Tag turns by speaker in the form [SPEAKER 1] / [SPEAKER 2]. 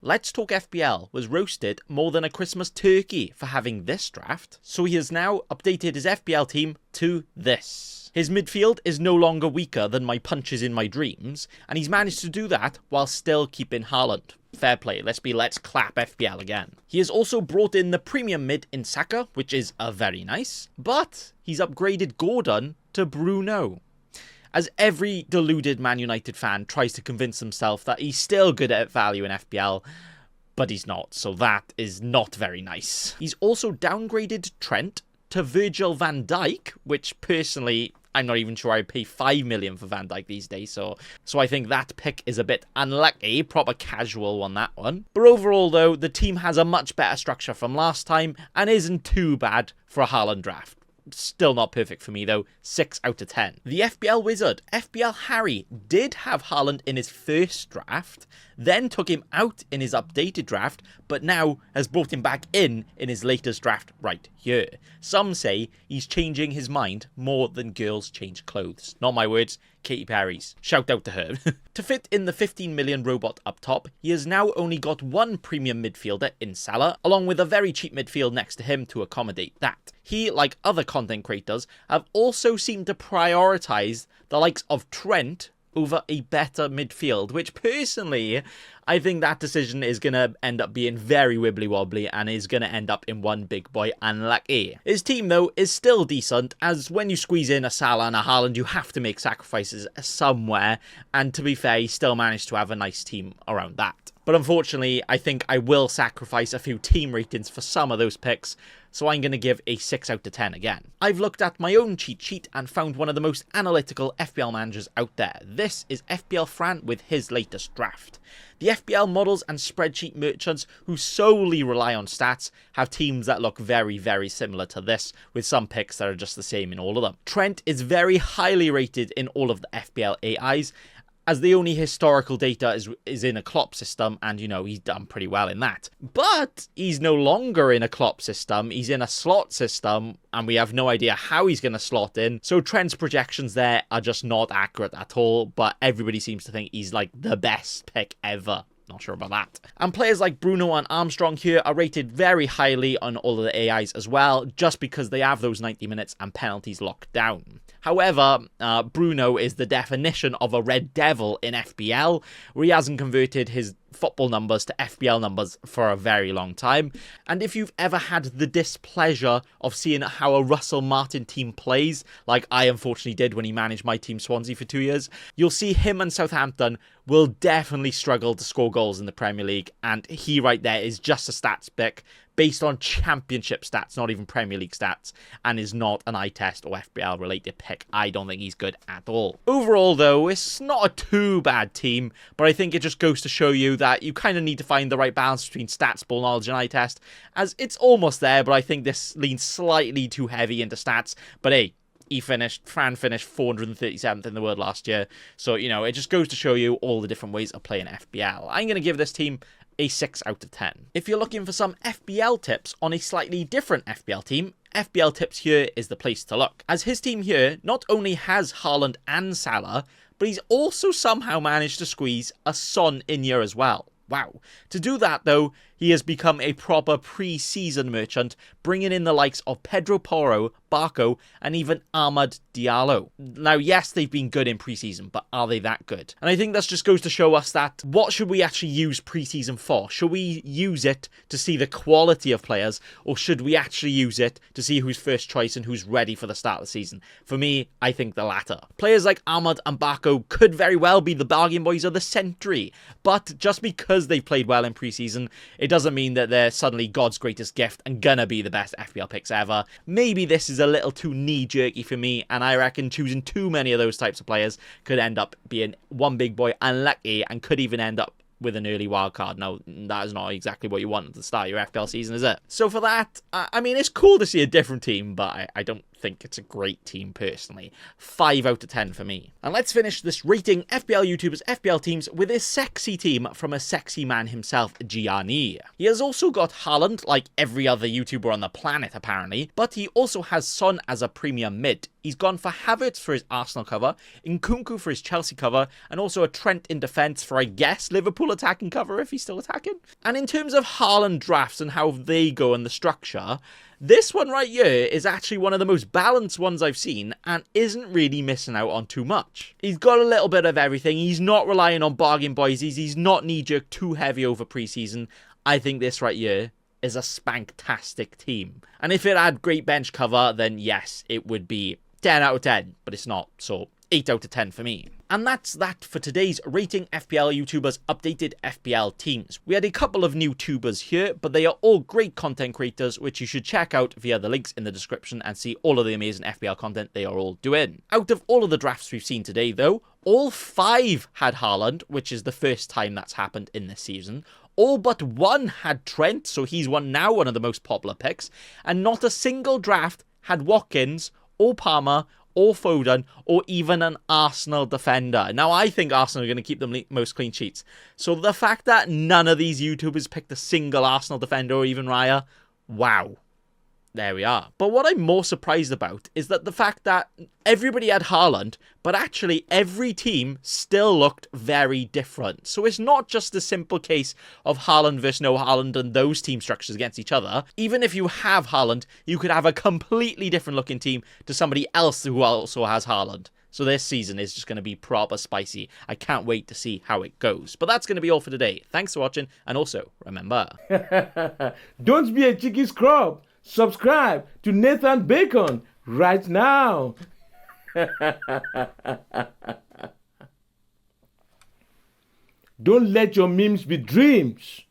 [SPEAKER 1] Let's Talk FPL was roasted more than a Christmas turkey for having this draft, so he has now updated his FPL team to this. His midfield is no longer weaker than my punches in my dreams, and he's managed to do that while still keeping Haaland. Fair play, let's clap FPL again. He has also brought in the premium mid in Saka, which is very nice, but he's upgraded Gordon to Bruno. As every deluded Man United fan tries to convince himself that he's still good at value in FPL, but he's not, so that is not very nice. He's also downgraded Trent to Virgil van Dijk, which personally, I'm not even sure I'd pay 5 million for Van Dijk these days, so I think that pick is a bit unlucky, proper casual on that one. But overall though, the team has a much better structure from last time, and isn't too bad for a Haaland draft. Still not perfect for me though, 6 out of 10. The FPL wizard, FPL Harry, did have Haaland in his first draft, then took him out in his updated draft, but now has brought him back in his latest draft right here. Some say he's changing his mind more than girls change clothes. Not my words, Katy Perry's. Shout out to her. To fit in the 15 million robot up top, he has now only got one premium midfielder in Salah, along with a very cheap midfield next to him to accommodate that. He, like other content creators, have also seemed to prioritise the likes of Trent over a better midfield, which personally, I think that decision is going to end up being very wibbly-wobbly and is going to end up in one big boy unlucky. His team, though, is still decent, as when you squeeze in a Salah and a Haaland, you have to make sacrifices somewhere, and to be fair, he still managed to have a nice team around that. But unfortunately, I think I will sacrifice a few team ratings for some of those picks, so I'm going to give a 6 out of 10 again. I've looked at my own cheat sheet and found one of the most analytical FPL managers out there. This is FPL Fran with his latest draft. The FPL models and spreadsheet merchants who solely rely on stats have teams that look very, very similar to this, with some picks that are just the same in all of them. Trent is very highly rated in all of the FPL AIs, as the only historical data is in a Klopp system, and, you know, he's done pretty well in that. But he's no longer in a Klopp system, he's in a slot system, and we have no idea how he's going to slot in, so Trent's projections there are just not accurate at all, but everybody seems to think he's, like, the best pick ever. Not sure about that. And players like Bruno and Armstrong here are rated very highly on all of the AIs as well, just because they have those 90 minutes and penalties locked down. However, Bruno is the definition of a red devil in FPL, where he hasn't converted his football numbers to FPL numbers for a very long time. And if you've ever had the displeasure of seeing how a Russell Martin team plays, like I unfortunately did when he managed my team Swansea for 2 years, you'll see him and Southampton will definitely struggle to score goals in the Premier League, and he right there is just a stats pick based on championship stats, not even Premier League stats, and is not an eye test or FPL related pick. I don't think he's good at all. Overall though, it's not a too bad team, but I think it just goes to show you that you kind of need to find the right balance between stats, ball knowledge and eye test, as it's almost there, but I think this leans slightly too heavy into stats. But hey, Fran finished 437th in the world last year, so, you know, it just goes to show you all the different ways of playing FPL. I'm going to give this team a 6 out of 10. If you're looking for some FPL tips on a slightly different FPL team, FPL Tips here is the place to look, as his team here not only has Haaland and Salah, but he's also somehow managed to squeeze a Son in here as well. Wow. To do that, though, he has become a proper pre-season merchant, bringing in the likes of Pedro Porro, Barco, and even Ahmad Diallo. Now, yes, they've been good in pre-season, but are they that good? And I think that just goes to show us that what should we actually use pre-season for? Should we use it to see the quality of players, or should we actually use it to see who's first choice and who's ready for the start of the season? For me, I think the latter. Players like Ahmad and Barco could very well be the bargain boys of the century, but just because they've played well in pre-season, it doesn't mean that they're suddenly God's greatest gift and gonna be the best FPL picks ever. Maybe this is a little too knee-jerky for me, and I reckon choosing too many of those types of players could end up being one big boy unlucky and could even end up with an early wildcard. Now, that is not exactly what you want at the start of your FPL season, is it? So for that, I mean, it's cool to see a different team, but I don't think it's a great team personally. 5 out of 10 for me. And let's finish this rating FPL YouTubers FPL teams with his sexy team from a sexy man himself, Gianni. He has also got Haaland, like every other YouTuber on the planet apparently, but he also has Son as a premium mid. He's gone for Havertz for his Arsenal cover, Nkunku for his Chelsea cover, and also a Trent in defence for, I guess, Liverpool attacking cover if he's still attacking. And in terms of Haaland drafts and how they go and the structure, this one right here is actually one of the most balanced ones I've seen and isn't really missing out on too much. He's got a little bit of everything. He's not relying on bargain boysies. He's not knee-jerk too heavy over pre-season. I think this right here is a spanktastic team. And if it had great bench cover, then yes, it would be 10 out of 10, but it's not, so 8 out of 10 for me. And that's that for today's Rating FPL YouTubers Updated FPL Teams. We had a couple of new tubers here, but they are all great content creators, which you should check out via the links in the description and see all of the amazing FPL content they are all doing. Out of all of the drafts we've seen today, though, all 5 had Haaland, which is the first time that's happened in this season. All but 1 had Trent, so he's now one of the most popular picks, and not a single draft had Watkins, or Palmer, or Foden, or even an Arsenal defender. Now, I think Arsenal are going to keep the most clean sheets. So the fact that none of these YouTubers picked a single Arsenal defender or even Raya, wow. There we are. But what I'm more surprised about is that the fact that everybody had Haaland, but actually every team still looked very different. So it's not just a simple case of Haaland versus no Haaland and those team structures against each other. Even if you have Haaland, you could have a completely different looking team to somebody else who also has Haaland. So this season is just going to be proper spicy. I can't wait to see how it goes. But that's going to be all for today. Thanks for watching. And also, remember...
[SPEAKER 2] Don't be a cheeky scrub. Subscribe to Nathan Bacon right now. Don't let your memes be dreams.